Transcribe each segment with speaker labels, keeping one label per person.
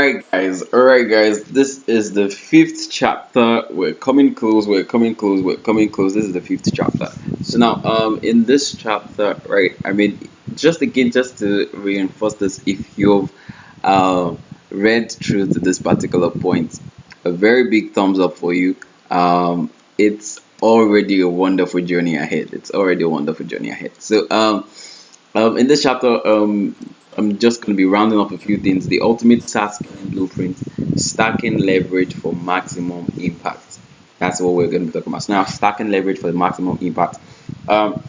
Speaker 1: All right, guys. This is the fifth chapter. We're coming close. We're coming close. We're coming close. This is the fifth chapter. So now, in this chapter, right? I mean, just again, just to reinforce this, if you've read through to this particular point, a very big thumbs up for you. It's already a wonderful journey ahead. It's already a wonderful journey ahead. In this chapter, I'm just going to be rounding up a few things. The ultimate SaaS blueprint, stacking leverage for maximum impact. That's what we're going to be talking about. So now, stacking leverage for the maximum impact. Um,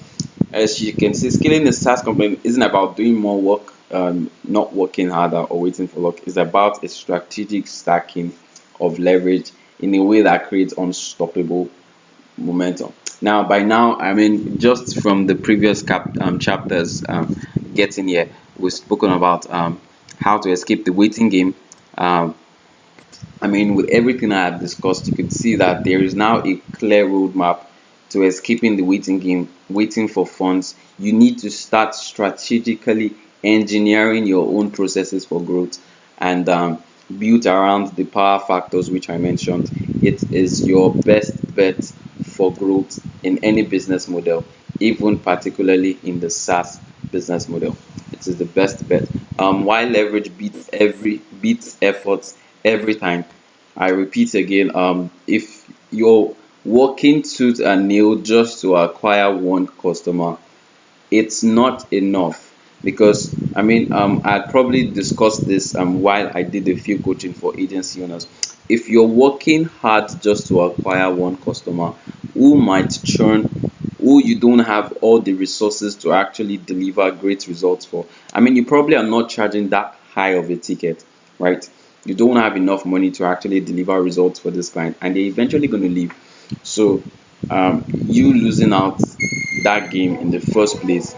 Speaker 1: as you can see, scaling a SaaS company isn't about doing more work, not working harder or waiting for luck. It's about a strategic stacking of leverage in a way that creates unstoppable momentum. Now, by now, I mean, just from the previous chapters getting here, we've spoken about how to escape the waiting game. Um, I mean, with everything I have discussed, you could see that there is now a clear roadmap to escaping the waiting game, waiting for funds. You need to start strategically engineering your own processes for growth and build around the power factors which I mentioned. It is your best bet for growth in any business model, even particularly in the SaaS business model. It is the best bet. Why leverage beats efforts every time. I repeat again, if you're working tooth and nail just to acquire one customer, it's not enough. Because I mean, I probably discussed this while I did a few coaching for agency owners. If you're working hard just to acquire one customer who might churn, who you don't have all the resources to actually deliver great results for, I mean, you probably are not charging that high of a ticket, right? You don't have enough money to actually deliver results for this client, and they're eventually going to leave. So you losing out that game in the first place,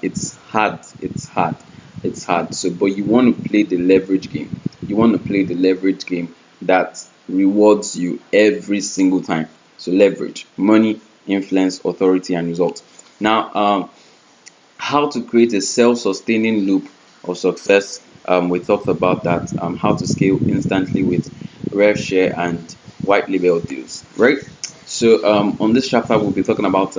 Speaker 1: it's hard. It's hard. So, but you want to play the leverage game. You want to play the leverage game that rewards you every single time. So leverage, money, influence, authority, and results. Now, how to create a self-sustaining loop of success. We talked about that. How to scale instantly with rev share and white label deals, right? So on this chapter, we'll be talking about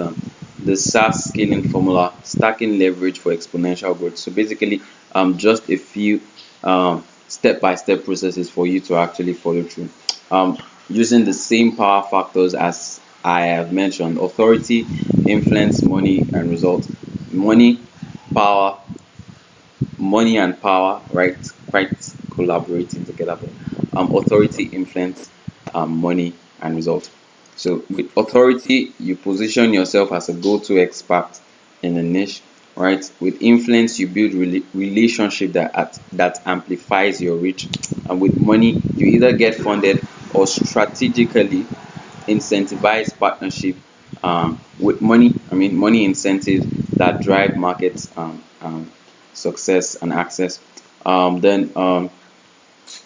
Speaker 1: the SaaS scaling formula, stacking leverage for exponential growth. So basically, just a few step-by-step processes for you to actually follow through. Using the same power factors as I have mentioned: authority, influence, money, and result. Money, power, money and power, right? Quite collaborating together. But authority, influence, money, and result. So with authority, you position yourself as a go-to expert in a niche, right? With influence, you build relationship that amplifies your reach. And with money, you either get funded or strategically incentivize partnership. With money, I mean money incentives that drive market success and access. Then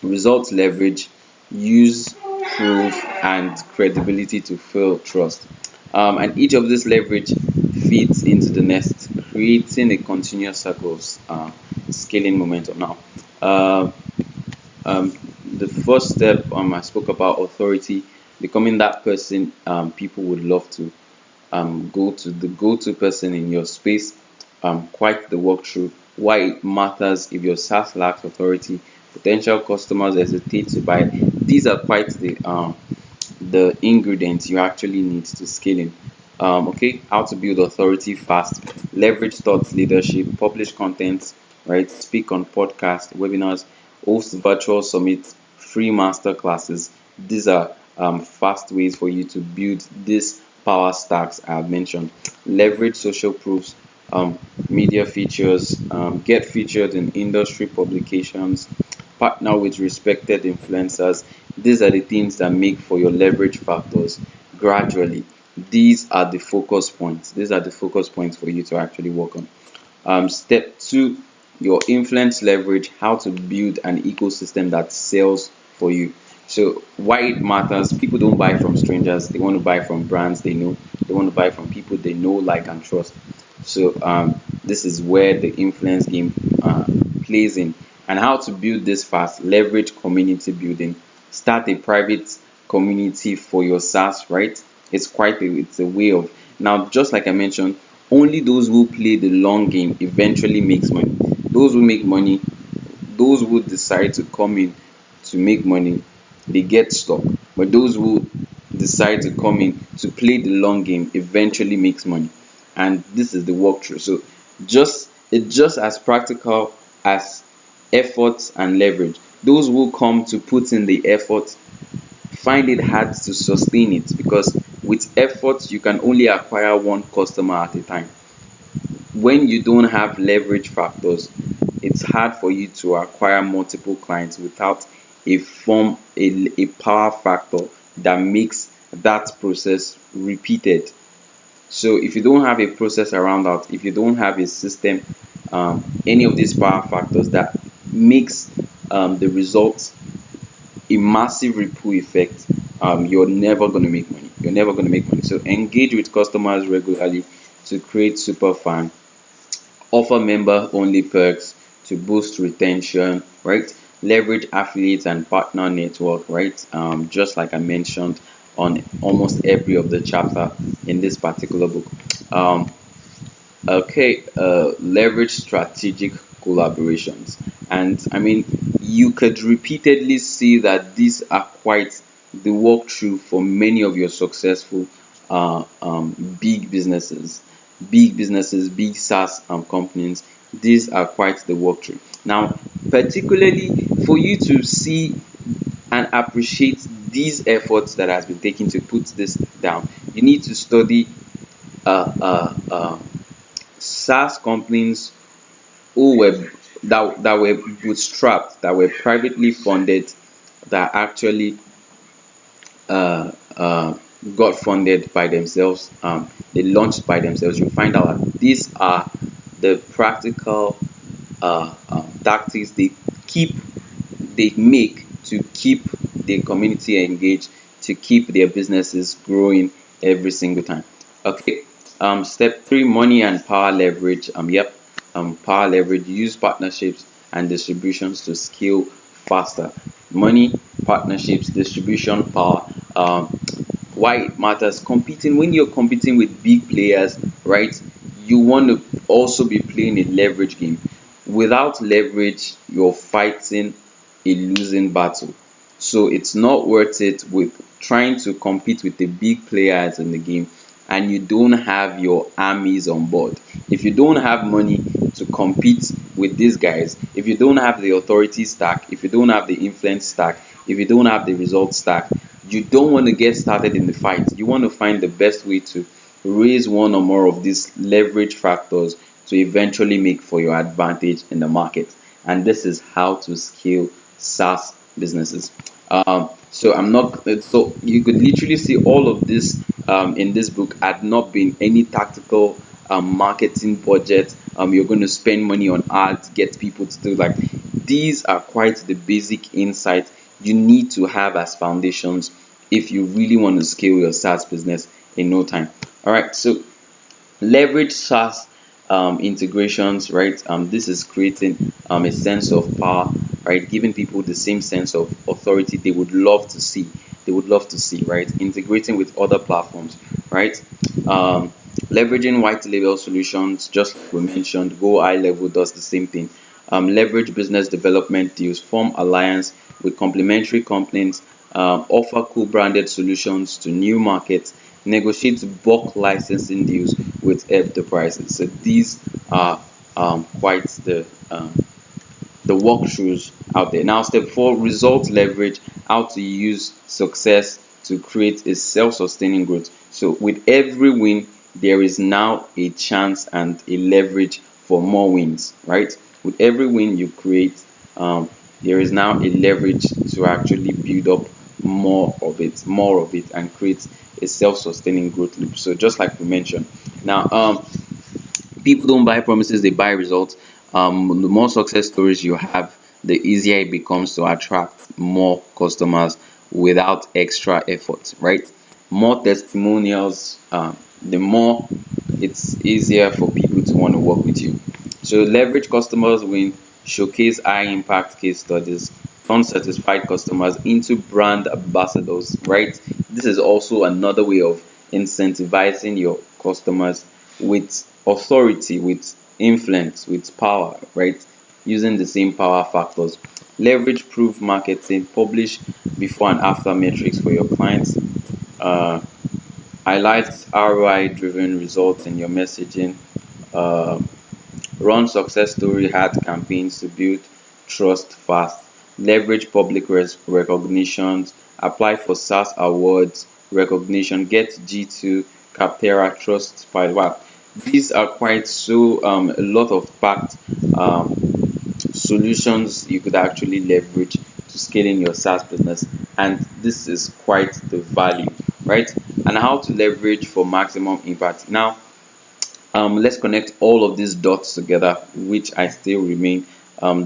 Speaker 1: results leverage, use proof and credibility to fill trust. And each of this leverage feeds into the next, creating a continuous circle of scaling momentum. Now, uh, the first step, I spoke about authority, becoming that person people would love to go to, the go-to person in your space. Quite the walkthrough. Why it matters if your SaaS lacks authority, potential customers hesitate to buy. These are quite the ingredients you actually need to scaling. Okay, how to build authority fast, leverage thought leadership, publish content, right? Speak on podcasts, webinars, host virtual summits, free master classes. These are fast ways for you to build these power stacks I have mentioned. Leverage social proofs, media features, get featured in industry publications, partner with respected influencers. These are the things that make for your leverage factors gradually. These are the focus points. These are the focus points for you to actually work on. Step two, your influence leverage, how to build an ecosystem that sells for you. So why it matters: people don't buy from strangers, they want to buy from brands they know, they want to buy from people they know, like, and trust. So this is where the influence game plays in. And how to build this fast: leverage community building. Start a private community for your SaaS, right? It's a way of, now, just like I mentioned, only those who play the long game eventually makes money. Those who make money, those who decide to come in to make money, they get stuck. But those who decide to come in to play the long game eventually makes money. And this is the walkthrough. So it's just as practical as effort and leverage. Those who come to put in the effort find it hard to sustain it, because with effort you can only acquire one customer at a time. When you don't have leverage factors, it's hard for you to acquire multiple clients without a power factor that makes that process repeated. So if you don't have a process around that, if you don't have a system, any of these power factors that makes the results a massive ripple effect, you're never going to make money. You're never going to make money. So engage with customers regularly to create super fan. Offer member only perks to boost retention, right? Leverage affiliates and partner network, right? Just like I mentioned on almost every of the chapter in this particular book. um, Okay, leverage strategic collaborations. And I mean, you could repeatedly see that these are quite the walkthrough for many of your successful big businesses, big SaaS companies. These are quite the walkthrough. Now, particularly for you to see and appreciate these efforts that has been taken to put this down, you need to study uh, uh, uh, SaaS companies who were that were bootstrapped, that were privately funded, that actually uh, uh, got funded by themselves. They launched by themselves. You find out that these are the practical tactics keep they make to keep their community engaged, to keep their businesses growing every single time. Okay. Step three: money and power leverage. Yep. Power leverage. Use partnerships and distributions to scale faster. Money, partnerships, distribution, power. Why it matters: competing, when you're competing with big players, right? You want to also be playing a leverage game. Without leverage, you're fighting a losing battle. So it's not worth it with trying to compete with the big players in the game and you don't have your armies on board. If you don't have money to compete with these guys, if you don't have the authority stack, if you don't have the influence stack, if you don't have the result stack, you don't want to get started in the fight. You want to find the best way to raise one or more of these leverage factors to eventually make for your advantage in the market. And this is how to scale SaaS businesses. So I'm not. So you could literally see all of this in this book had not been any tactical marketing budget. You're going to spend money on ads, get people to do, like, these are quite the basic insights you need to have as foundations if you really want to scale your SaaS business in no time. All right. So leverage SaaS integrations, right? This is creating a sense of power, right? Giving people the same sense of authority they would love to see. They would love to see, right? Integrating with other platforms, right? Um, Leveraging white label solutions, just like we mentioned, Go High Level does the same thing. Leverage business development deals, form alliance with complementary companies, offer co-branded solutions to new markets, negotiate bulk licensing deals with enterprises. So these are quite the walkthroughs out there. Now, step four: result leverage, how to use success to create a self-sustaining growth. So with every win, there is now a chance and a leverage for more wins, right? With every win you create, there is now a leverage to actually build up more of it, and create a self-sustaining growth loop. So just like we mentioned, now people don't buy promises, they buy results. The more success stories you have, the easier it becomes to attract more customers without extra effort, right? More testimonials, the more it's easier for people to want to work with you. So leverage customers win, showcase high impact case studies, turn satisfied customers into brand ambassadors, right? This is also another way of incentivizing your customers with authority, with influence, with power, right? Using the same power factors. Leverage proof marketing, publish before and after metrics for your clients. Uh, Highlight ROI driven results in your messaging. Uh, Run success story ad campaigns to build trust fast. Leverage public recognitions. Apply for SaaS awards recognition. Get G2 Capterra Trust Pilot. Wow. These are quite so a lot of packed um, solutions you could actually leverage to scaling your SaaS business, and this is quite the value, right? And how to leverage for maximum impact. Now, let's connect all of these dots together, which I still remain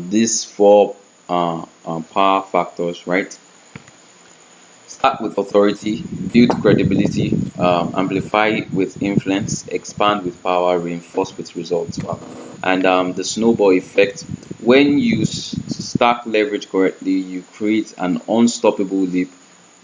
Speaker 1: these four power factors, right? Start with authority, build credibility, amplify with influence, expand with power, reinforce with results. Wow. And the snowball effect. When you stack leverage correctly, you create an unstoppable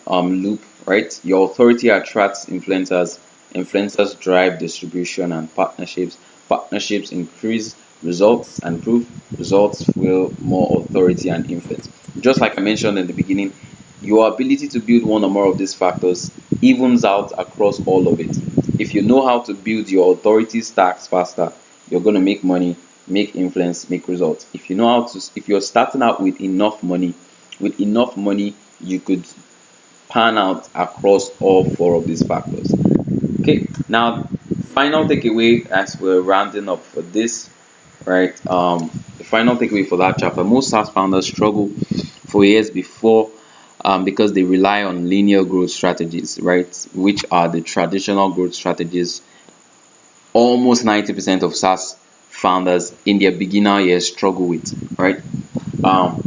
Speaker 1: loop, right? Your authority attracts influencers, influencers drive distribution and partnerships, partnerships increase results and proof, results fuel more authority and influence. Just like I mentioned in the beginning, your ability to build one or more of these factors evens out across all of it. If you know how to build your authority stacks faster, you're going to make money, make influence, make results. If you know how to, if you're starting out with enough money, you could pan out across all four of these factors. Okay, now final takeaway as we're rounding up for this, right? The final takeaway for that chapter: most SaaS founders struggle for years before because they rely on linear growth strategies, right? Which are the traditional growth strategies almost 90% of SaaS founders in their beginner years struggle with, right? Um,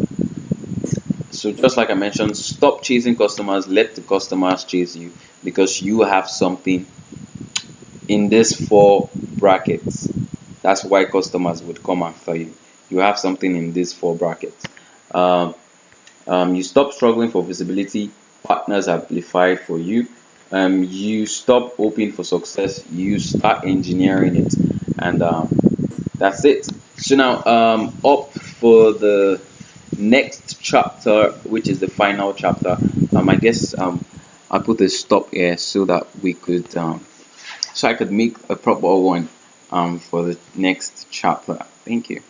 Speaker 1: so just like I mentioned, stop chasing customers, let the customers chase you because you have something in these four brackets. That's why customers would come after you. You have something in these four brackets. Um, you stop struggling for visibility, partners amplify for you. You stop hoping for success, you start engineering it, and that's it. So now, up for the next chapter, which is the final chapter. I guess I put a stop here so that we could, so I could make a proper one for the next chapter. Thank you.